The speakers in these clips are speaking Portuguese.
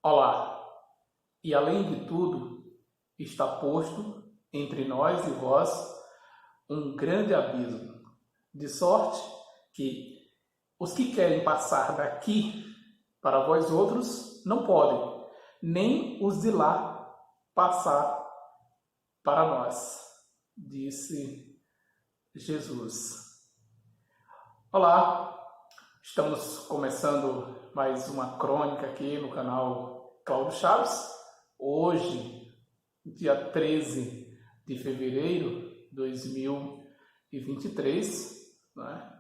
Olá, e além de tudo, está posto entre nós e vós um grande abismo, de sorte que os que querem passar daqui para vós outros não podem, nem os de lá passar para nós, disse Jesus. Olá, estamos começando mais uma crônica aqui no canal Cláudio Chaves. Hoje, dia 13 de fevereiro de 2023, né,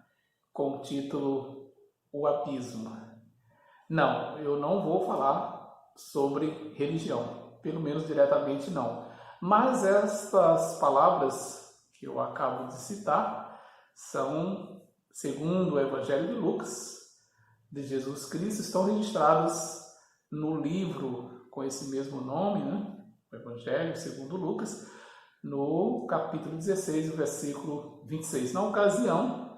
com o título O Abismo. Não, eu não vou falar sobre religião, pelo menos diretamente não. Mas estas palavras que eu acabo de citar são, segundo o Evangelho de Lucas, de Jesus Cristo, estão registradas no livro com esse mesmo nome, né? O Evangelho segundo Lucas, no capítulo 16, versículo 26. Na ocasião,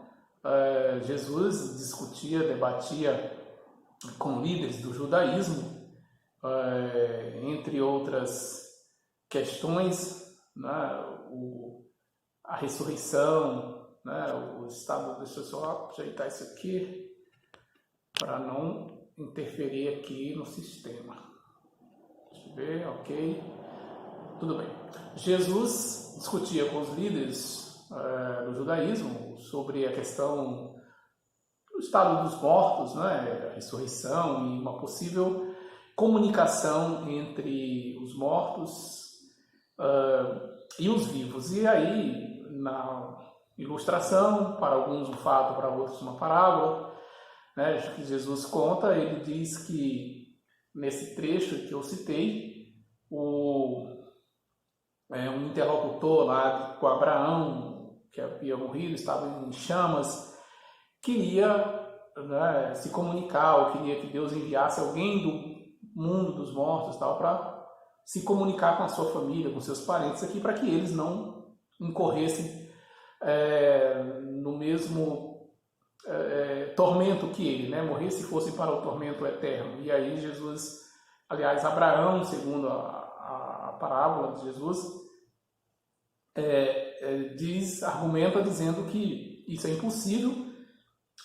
Jesus discutia, debatia com líderes do judaísmo, entre outras questões, né? A ressurreição, né? O estado... Deixa eu só ajeitar isso aqui para não interferir aqui no sistema. Deixa eu ver, ok. Tudo bem. Jesus discutia com os líderes do judaísmo sobre a questão do estado dos mortos, né? A ressurreição e uma possível comunicação entre os mortos e os vivos. E aí, na ilustração, para alguns um fato, para outros uma parábola, né, que Jesus conta, ele diz que nesse trecho que eu citei, um interlocutor lá com Abraão, que havia morrido, estava em chamas, queria, né, se comunicar, ou queria que Deus enviasse alguém do mundo dos mortos para se comunicar com a sua família, com seus parentes aqui, para que eles não incorressem no mesmo tormento que ele, né? Morresse e fosse para o tormento eterno. E aí Jesus, aliás, Abraão, segundo a parábola de Jesus, argumenta dizendo que isso é impossível,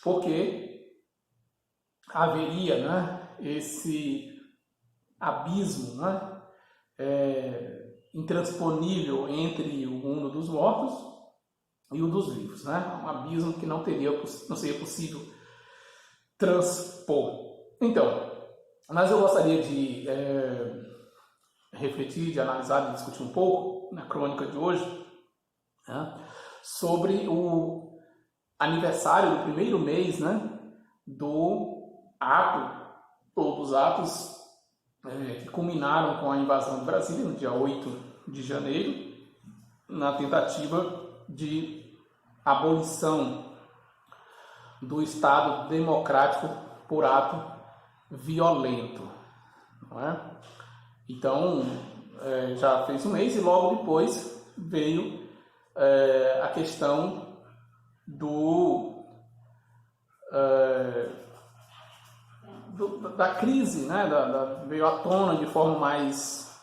porque haveria, né, esse abismo, né, intransponível entre o mundo dos mortos e o dos vivos, né? Um abismo que não seria possível transpor. Então, mas eu gostaria de refletir, de analisar, de discutir um pouco na crônica de hoje, né, sobre o aniversário do primeiro mês, né, do ato, ou dos atos que culminaram com a invasão de Brasília no dia 8 de janeiro, na tentativa de abolição do Estado democrático por ato violento, não é? Então, já fez um mês e logo depois veio a questão da crise, né? Veio à tona de forma mais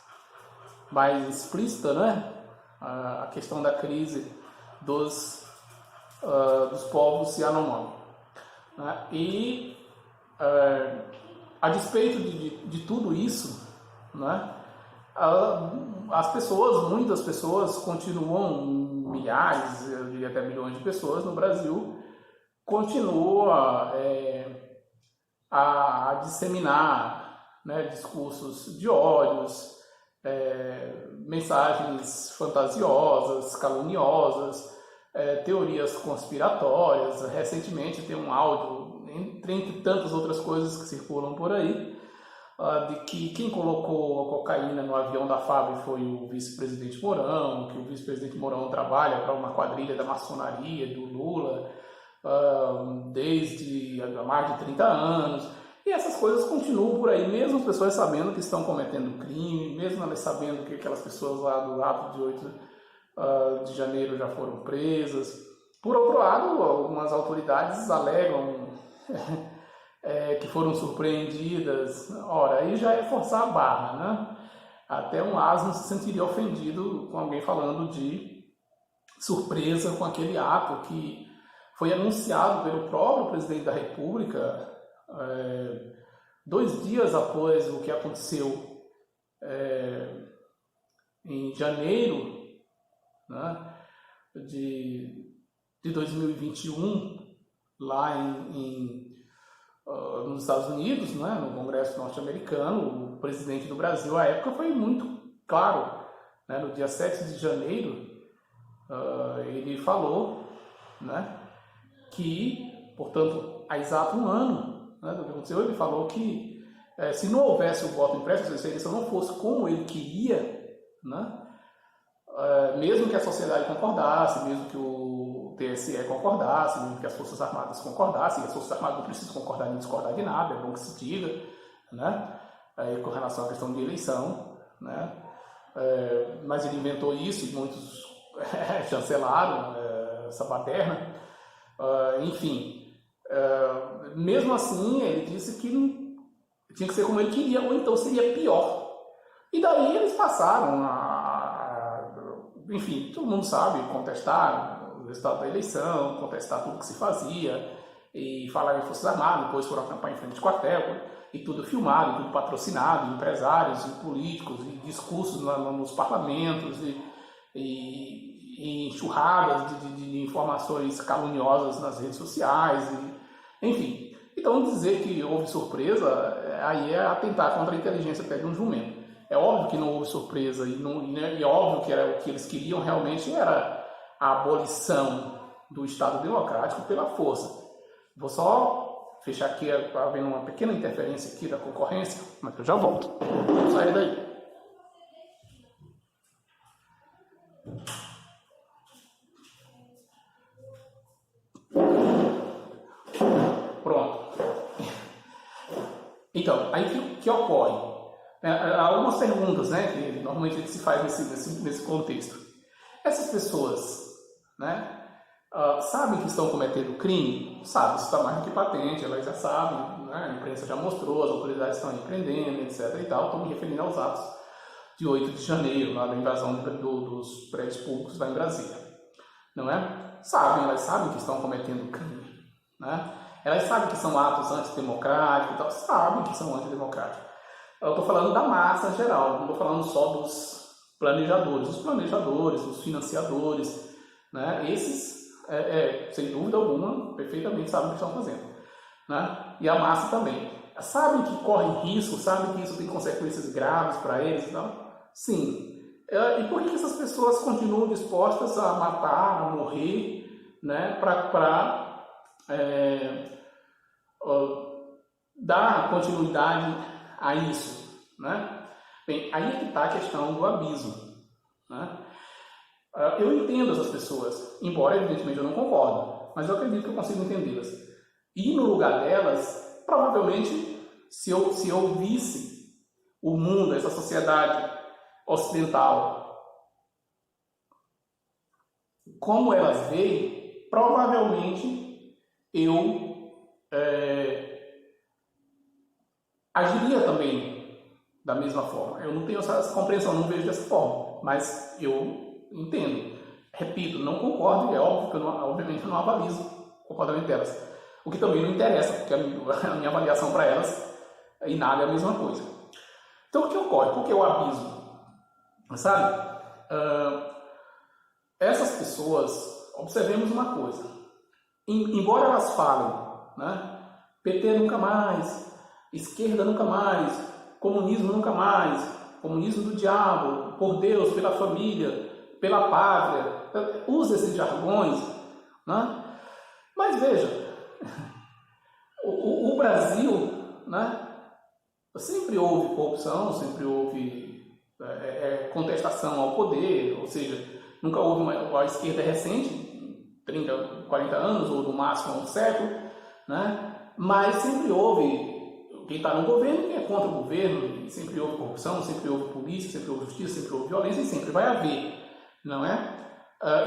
explícita, né? A questão da crise dos povos Yanomami, né? E a despeito de tudo isso, né, muitas pessoas continuam, milhares, eu diria até milhões de pessoas no Brasil, continuam a disseminar, né, discursos de ódios, mensagens fantasiosas, caluniosas, teorias conspiratórias. Recentemente tem um áudio, entre tantas outras coisas que circulam por aí, de que quem colocou a cocaína no avião da FAB foi o vice-presidente Mourão, que o vice-presidente Mourão trabalha para uma quadrilha da maçonaria do Lula desde há mais de 30 anos. E essas coisas continuam por aí, mesmo as pessoas sabendo que estão cometendo crime, mesmo elas sabendo que aquelas pessoas lá do ato de 8 de janeiro já foram presas. Por outro lado, algumas autoridades alegam que foram surpreendidas. Ora, aí já é forçar a barra, né? Até um asno se sentiria ofendido com alguém falando de surpresa com aquele ato que foi anunciado pelo próprio presidente da República 2 dias após o que aconteceu em janeiro, né, de 2021, lá nos Estados Unidos, né, no Congresso norte-americano. O presidente do Brasil, à época, foi muito claro, né, no dia 7 de janeiro, ele falou, né, que, portanto, há exato um ano, né, do que aconteceu, ele falou que se não houvesse o voto impresso, se a eleição não fosse como ele queria, né, mesmo que a sociedade concordasse, mesmo que o TSE concordasse, mesmo que as Forças Armadas concordassem, e as Forças Armadas não precisam concordar nem discordar de nada, é bom que se diga, né, com relação à questão de eleição, né, mas ele inventou isso e muitos chancelaram essa baderna, enfim, mesmo assim ele disse que tinha que ser como ele queria, ou então seria pior. E daí eles passaram enfim, todo mundo sabe, contestar o resultado da eleição, contestar tudo que se fazia, e falar em Forças Armadas, depois foram acampar em frente de quartel, e tudo filmado, e tudo patrocinado, empresários, e políticos, e discursos nos parlamentos, e enxurradas de informações caluniosas nas redes sociais, enfim. Então dizer que houve surpresa, aí é atentar contra a inteligência até de um jumento. É óbvio que não houve surpresa, e é óbvio que era o que eles queriam realmente era a abolição do Estado Democrático pela força. Vou só fechar aqui, havendo uma pequena interferência aqui da concorrência, mas eu já volto. Vamos sair daí. Pronto. Então, aí que ocorre? Há algumas perguntas, né, que normalmente se faz nesse contexto. Essas pessoas, né, sabem que estão cometendo crime? Sabem, isso está mais do que patente, elas já sabem, né, a imprensa já mostrou, as autoridades estão empreendendo, etc. e tal. Estou me referindo aos atos de 8 de janeiro, lá da invasão dos prédios públicos lá em Brasília. Não é? Elas sabem que estão cometendo crime, né? Elas sabem que são atos antidemocráticos e tal, sabem que são antidemocráticos. Eu estou falando da massa em geral, não estou falando só dos planejadores. Os financiadores, né? Esses, sem dúvida alguma, perfeitamente sabem o que estão fazendo, né? E a massa também. Sabem que correm risco, sabem que isso tem consequências graves para eles e tal? Sim. E por que essas pessoas continuam dispostas a matar, a morrer, né? Para dar continuidade a isso, né? Bem, aí é que está a questão do abismo, né? Eu entendo essas pessoas, embora evidentemente eu não concordo, mas eu acredito que eu consigo entendê-las. E no lugar delas, provavelmente, se eu visse o mundo, essa sociedade ocidental, como elas veem, provavelmente eu agiria também da mesma forma. Eu não tenho essa compreensão, não vejo dessa forma, mas eu entendo. Repito, não concordo, e é óbvio que obviamente eu não avalizo o comportamento delas. O que também não interessa, porque a minha avaliação para elas em nada é a mesma coisa. Então o que ocorre? Por que o abismo? Sabe? Essas pessoas, observemos uma coisa. Embora elas falem, né? PT nunca mais, esquerda nunca mais, comunismo nunca mais, comunismo do diabo, por Deus, pela família, pela pátria, usa esses jargões, né? Mas veja, o Brasil, né, sempre houve corrupção, sempre houve contestação ao poder, ou seja, nunca houve a esquerda recente, 30, 40 anos, ou no máximo um século, né? Mas sempre houve quem está no governo e quem é contra o governo, sempre houve corrupção, sempre houve polícia, sempre houve justiça, sempre houve violência e sempre vai haver, não é?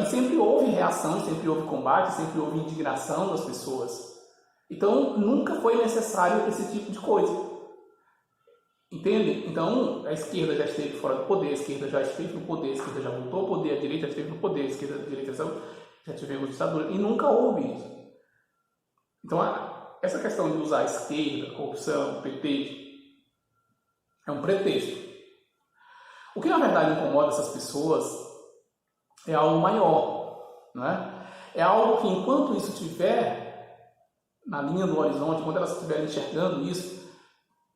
E sempre houve reação, sempre houve combate, sempre houve indignação das pessoas, Então, nunca foi necessário esse tipo de coisa. Entende? Então, a esquerda já esteve fora do poder, a esquerda já esteve no poder, a esquerda já voltou ao poder, a direita já esteve no poder, a esquerda e a direita já tivemos ditadura, e nunca houve isso. Então, essa questão de usar a esquerda, corrupção, PT, é um pretexto. O que na verdade incomoda essas pessoas é algo maior, né? É algo que enquanto isso estiver na linha do horizonte, quando elas estiverem enxergando isso,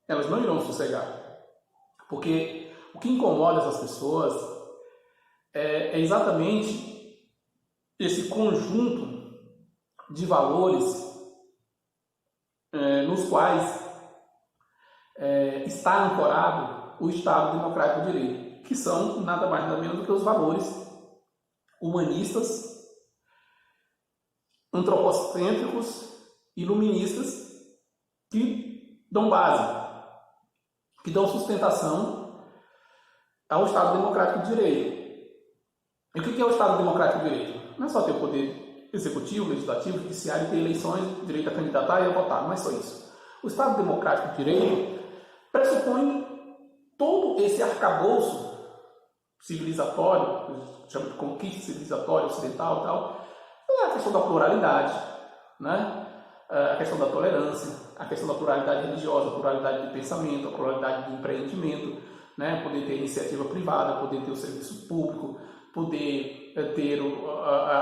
elas não irão sossegar. Porque o que incomoda essas pessoas é exatamente esse conjunto de valores nos quais está ancorado o Estado Democrático de Direito, que são nada mais nada menos do que os valores humanistas, antropocêntricos, iluministas, que dão base, que dão sustentação ao Estado Democrático de Direito. E o que é o Estado Democrático de Direito? Não é só ter o poder executivo, legislativo, judiciário, ter eleições, direito a candidatar e a votar, não é só isso. O Estado Democrático de Direito pressupõe todo esse arcabouço civilizatório, chama de conquista civilizatória ocidental e tal, é a questão da pluralidade, né? A questão da tolerância, a questão da pluralidade religiosa, a pluralidade de pensamento, a pluralidade de empreendimento, né? Poder ter iniciativa privada, poder ter o serviço público, poder ter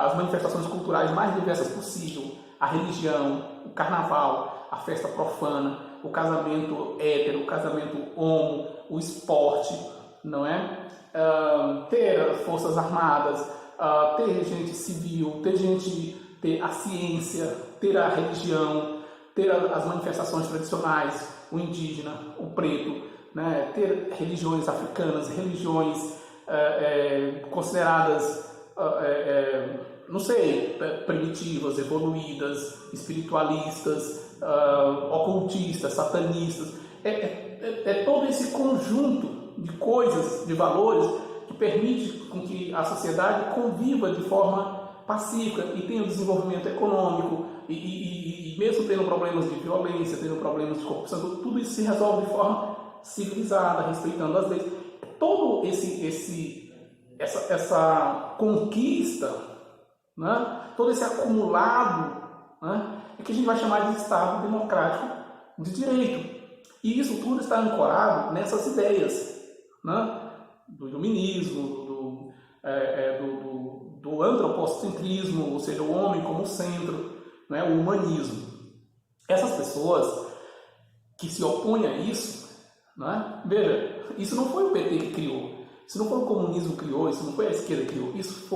as manifestações culturais mais diversas possível, a religião, o carnaval, a festa profana, o casamento hétero, o casamento homo, o esporte, não é? Ter as forças armadas, ter gente civil, ter a ciência, ter a religião, ter as manifestações tradicionais, o indígena, o preto, né? Ter religiões africanas, religiões consideradas, não sei, primitivas, evoluídas, espiritualistas, ocultistas, satanistas. É todo esse conjunto de coisas, de valores, que permite com que a sociedade conviva de forma pacífica e tenha um desenvolvimento econômico e mesmo tendo problemas de violência, tendo problemas de corrupção, tudo isso se resolve de forma civilizada, respeitando as leis. Todo essa conquista, né? Todo esse acumulado, né? É que a gente vai chamar de Estado Democrático de Direito. E isso tudo está ancorado nessas ideias, né? Do iluminismo, do antropocentrismo, ou seja, o homem como centro, né? O humanismo. Essas pessoas que se opõem a isso, né? Veja, isso não foi o PT que criou, isso não foi o comunismo que criou, isso não foi a esquerda que criou, isso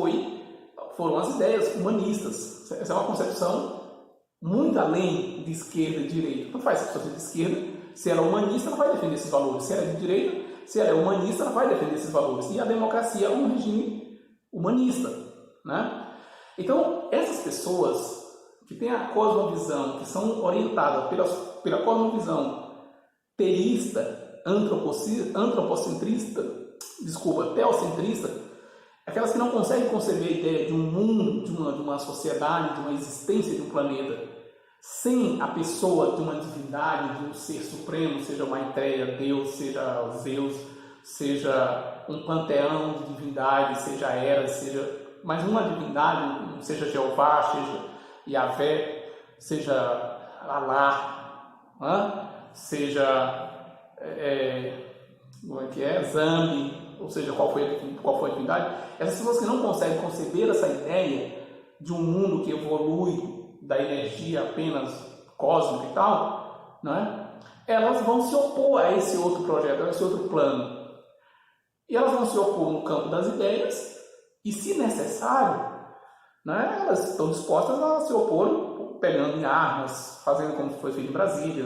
foram as ideias humanistas. Essa é uma concepção muito além de esquerda e direita. Não faz se de esquerda, se ela é humanista, ela vai defender esses valores. Se ela é de direita, se ela é humanista, ela vai defender esses valores. E a democracia é um regime humanista, né? Então, essas pessoas que têm a cosmovisão, que são orientadas pela cosmovisão teísta, teocentrista, aquelas que não conseguem conceber a ideia de um mundo, de uma sociedade, de uma existência de um planeta, sem a pessoa de uma divindade, de um ser supremo, seja Maitreya, Deus, seja Zeus, seja um panteão de divindades, seja Hera, seja mais uma divindade, seja Jeová, seja Yahvé, seja Alá, seja Zambi, ou seja, qual foi a divindade. Essas pessoas que não conseguem conceber essa ideia de um mundo que evolui da energia apenas cósmica e tal, né? Elas vão se opor a esse outro projeto, a esse outro plano. E elas vão se opor no campo das ideias e, se necessário, né, elas estão dispostas a se opor pegando em armas, fazendo como foi feito em Brasília,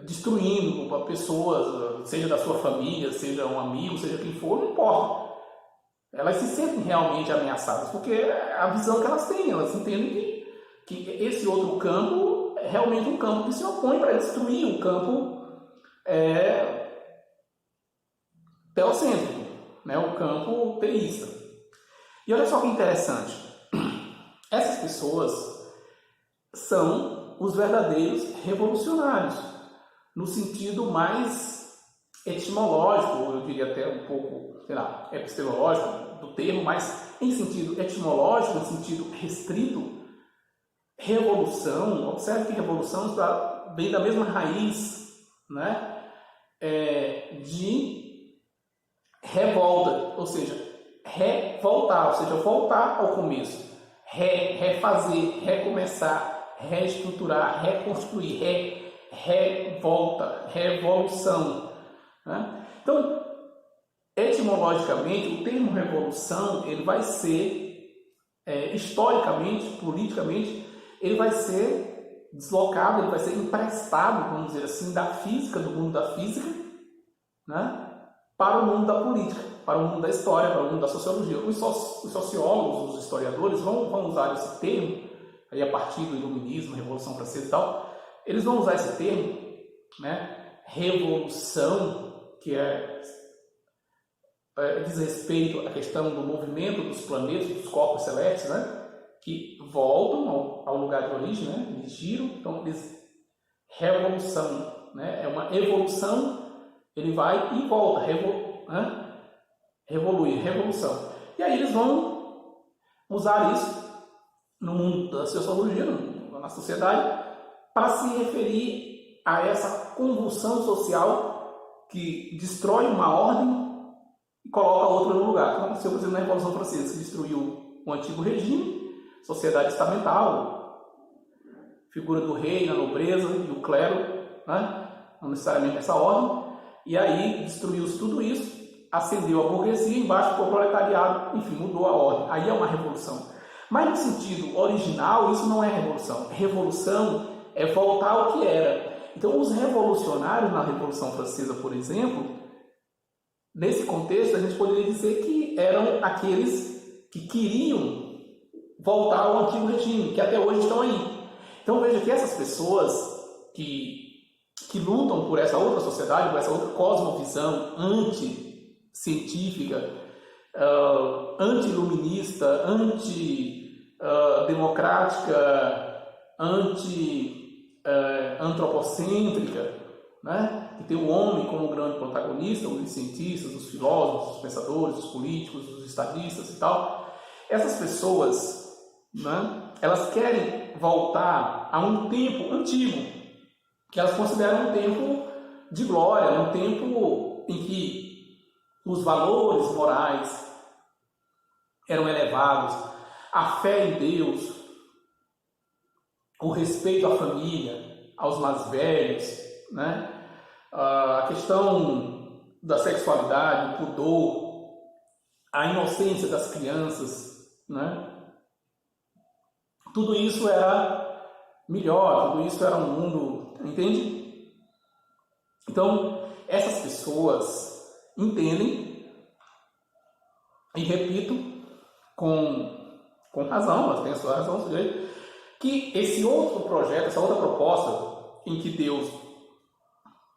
destruindo pessoas, seja da sua família, seja um amigo, seja quem for, não importa. Elas se sentem realmente ameaçadas, porque é a visão que elas têm, elas entendem que esse outro campo é realmente um campo que se opõe para destruir o campo teocêntrico, né? O campo teísta. E olha só que interessante, essas pessoas são os verdadeiros revolucionários, no sentido mais etimológico, eu diria até um pouco, sei lá, epistemológico do termo, mas em sentido etimológico, em sentido restrito. Revolução, observe que revolução vem da mesma raiz, né, de revolta, ou seja, revoltar, ou seja, voltar ao começo, refazer, recomeçar, reestruturar, reconstruir, revolta, revolução, né? Então, etimologicamente, o termo revolução, ele vai ser, historicamente, politicamente, ele vai ser deslocado, ele vai ser emprestado, vamos dizer assim, da física, do mundo da física, né, para o mundo da política, para o mundo da história, para o mundo da sociologia. Os sociólogos, os historiadores vão usar esse termo, aí a partir do Iluminismo, Revolução Francesa e tal, eles vão usar esse termo, né, revolução, que diz respeito à questão do movimento dos planetas, dos corpos celestes, né, que voltam ao lugar de origem, né, eles giram, então revolução, né, é uma evolução, ele vai e volta, revoluir, revolução. E aí eles vão usar isso no mundo da sociologia, na sociedade, para se referir a essa convulsão social que destrói uma ordem e coloca outra no lugar. Então, aconteceu, por exemplo, na Revolução Francesa, se destruiu o antigo regime, sociedade estamental, figura do rei, a nobreza e o clero, né? Não necessariamente nessa ordem, e aí destruiu-se tudo isso, ascendeu a burguesia, embaixo ficou o proletariado, enfim, mudou a ordem. Aí é uma revolução. Mas no sentido original, isso não é revolução. Revolução é voltar ao que era. Então, os revolucionários na Revolução Francesa, por exemplo, nesse contexto, a gente poderia dizer que eram aqueles que queriam voltar ao antigo regime, que até hoje estão aí. Então, veja que essas pessoas que lutam por essa outra sociedade, por essa outra cosmovisão anti-científica, anti-iluminista, anti-democrática, anti-antropocêntrica, né? Que tem o homem como grande protagonista, os cientistas, os filósofos, os pensadores, os políticos, os estadistas e tal. Essas pessoas, né, elas querem voltar a um tempo antigo, que elas consideram um tempo de glória, um tempo em que os valores morais eram elevados, a fé em Deus, o respeito à família, aos mais velhos, né? A questão da sexualidade, o pudor, a inocência das crianças, né? Tudo isso era melhor, tudo isso era um mundo, entende? Então, essas pessoas entendem, e repito, com razão, elas têm a sua razão, que esse outro projeto, essa outra proposta em que Deus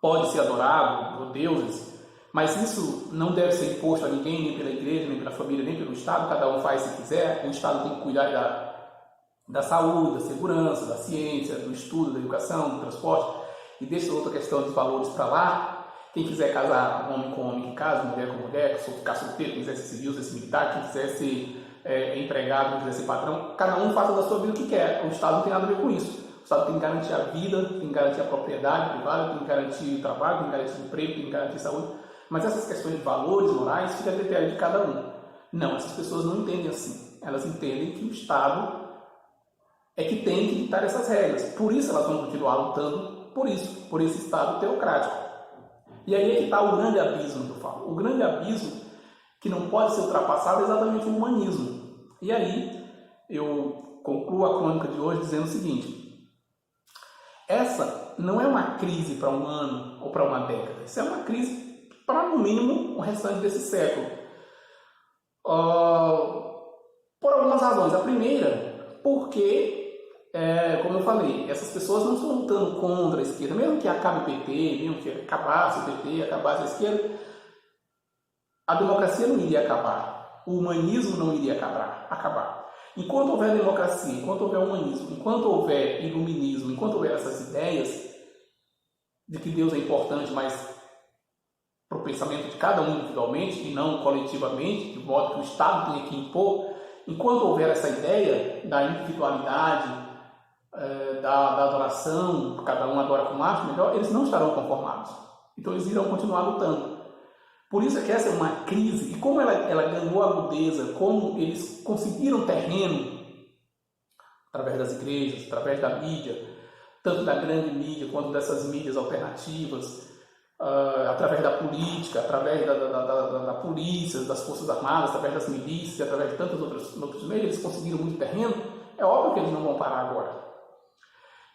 pode ser adorado, ou deuses, mas isso não deve ser imposto a ninguém, nem pela igreja, nem pela família, nem pelo Estado, cada um faz se quiser, o Estado tem que cuidar da saúde, da segurança, da ciência, do estudo, da educação, do transporte, e deixa outra questão dos valores para lá. Quem quiser casar homem com homem, que casa, mulher com mulher, ficar solteiro, quem quiser ser civil, ser militar, quem quiser ser empregado, quem quiser ser patrão, cada um faça da sua vida o que quer. O Estado não tem nada a ver com isso. O Estado tem que garantir a vida, tem que garantir a propriedade privada, tem que garantir o trabalho, tem que garantir o emprego, tem que garantir a saúde. Mas essas questões de valores morais fica a critério de cada um. Não, essas pessoas não entendem assim. Elas entendem que o Estado é que tem que ditar essas regras. Por isso elas vão continuar lutando por isso, por esse Estado teocrático. E aí é que está o grande abismo que eu falo. O grande abismo que não pode ser ultrapassado é exatamente o humanismo. E aí eu concluo a crônica de hoje dizendo o seguinte: essa não é uma crise para um ano ou para uma década. Isso é uma crise para, no mínimo, o restante desse século. Por algumas razões. A primeira, porque como eu falei, essas pessoas não estão lutando contra a esquerda, mesmo que acabe o PT, mesmo que acabasse o PT, acabasse a esquerda, a democracia não iria acabar, o humanismo não iria acabar. Enquanto houver democracia, enquanto houver humanismo, enquanto houver iluminismo, enquanto houver essas ideias de que Deus é importante, mas para o pensamento de cada um individualmente e não coletivamente, de modo que o Estado tenha que impor, enquanto houver essa ideia da individualidade, da adoração, cada um adora como acha melhor, eles não estarão conformados. Então eles irão continuar lutando. Por isso é que essa é uma crise, e como ela ganhou agudeza, como eles conseguiram terreno através das igrejas, através da mídia, tanto da grande mídia quanto dessas mídias alternativas, através da política, através da polícia, das forças armadas, através das milícias, através de tantos outros meios, eles conseguiram muito terreno. É óbvio que eles não vão parar agora.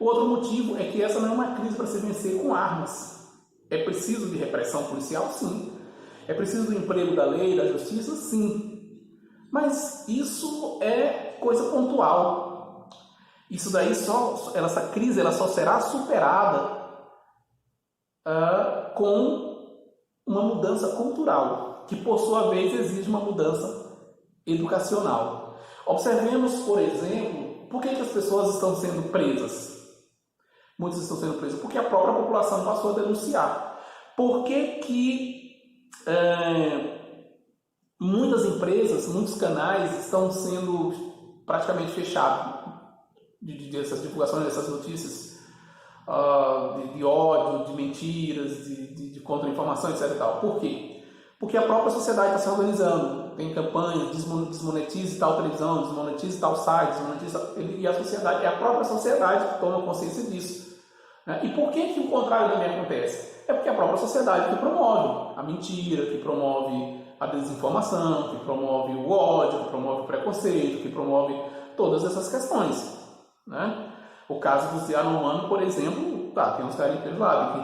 O outro motivo é que essa não é uma crise para se vencer com armas. É preciso de repressão policial? Sim. É preciso do emprego da lei, da justiça? Sim. Mas isso é coisa pontual. Isso daí essa crise ela só será superada com uma mudança cultural, que por sua vez exige uma mudança educacional. Observemos, por exemplo, por que as pessoas estão sendo presas. Muitos estão sendo presos porque a própria população passou a denunciar. Por que muitas empresas, muitos canais estão sendo praticamente fechados dessas divulgações, dessas notícias de ódio, de mentiras, de contra-informação, etc. E tal. Por quê? Porque a própria sociedade está se organizando. Tem campanhas, desmonetize tal televisão, desmonetize tal site, e a sociedade, é a própria sociedade que toma consciência disso. Né? E por que o contrário também acontece? É porque a própria sociedade que promove a mentira, que promove a desinformação, que promove o ódio, que promove o preconceito, que promove todas essas questões. Né? O caso do Yanomami, por exemplo, tem uns garimpeiros lá,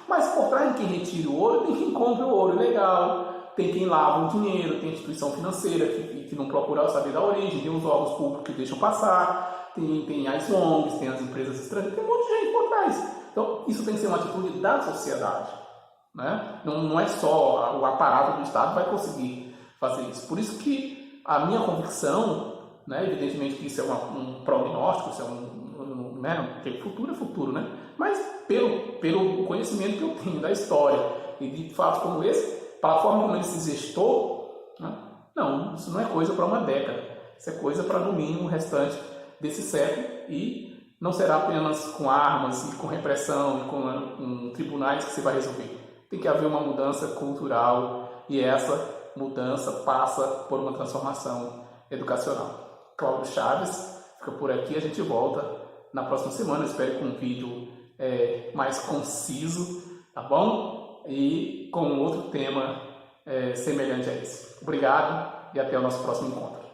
mas por trás de quem retira o ouro, tem quem compra o ouro ilegal, tem quem lava o dinheiro, tem instituição financeira que não procura saber da origem, tem os órgãos públicos que deixam passar, tem as ONGs, tem as empresas estrangeiras, tem um monte de gente por trás. Então, isso tem que ser uma atitude da sociedade. Né? Não é só o aparato do Estado que vai conseguir fazer isso. Por isso que a minha convicção, né, evidentemente que isso é um prognóstico, isso é porque futuro é futuro, né? Mas pelo conhecimento que eu tenho da história e de fatos como esse, para a forma como ele se gestou, né? Não, isso não é coisa para uma década. Isso é coisa para, no mínimo, o restante desse século, e não será apenas com armas e com repressão e com tribunais que se vai resolver. Tem que haver uma mudança cultural, e essa mudança passa por uma transformação educacional. Cláudio Chaves fica por aqui, a gente volta na próxima semana, espero com um vídeo mais conciso, tá bom? E com outro tema semelhante a esse. Obrigado e até o nosso próximo encontro.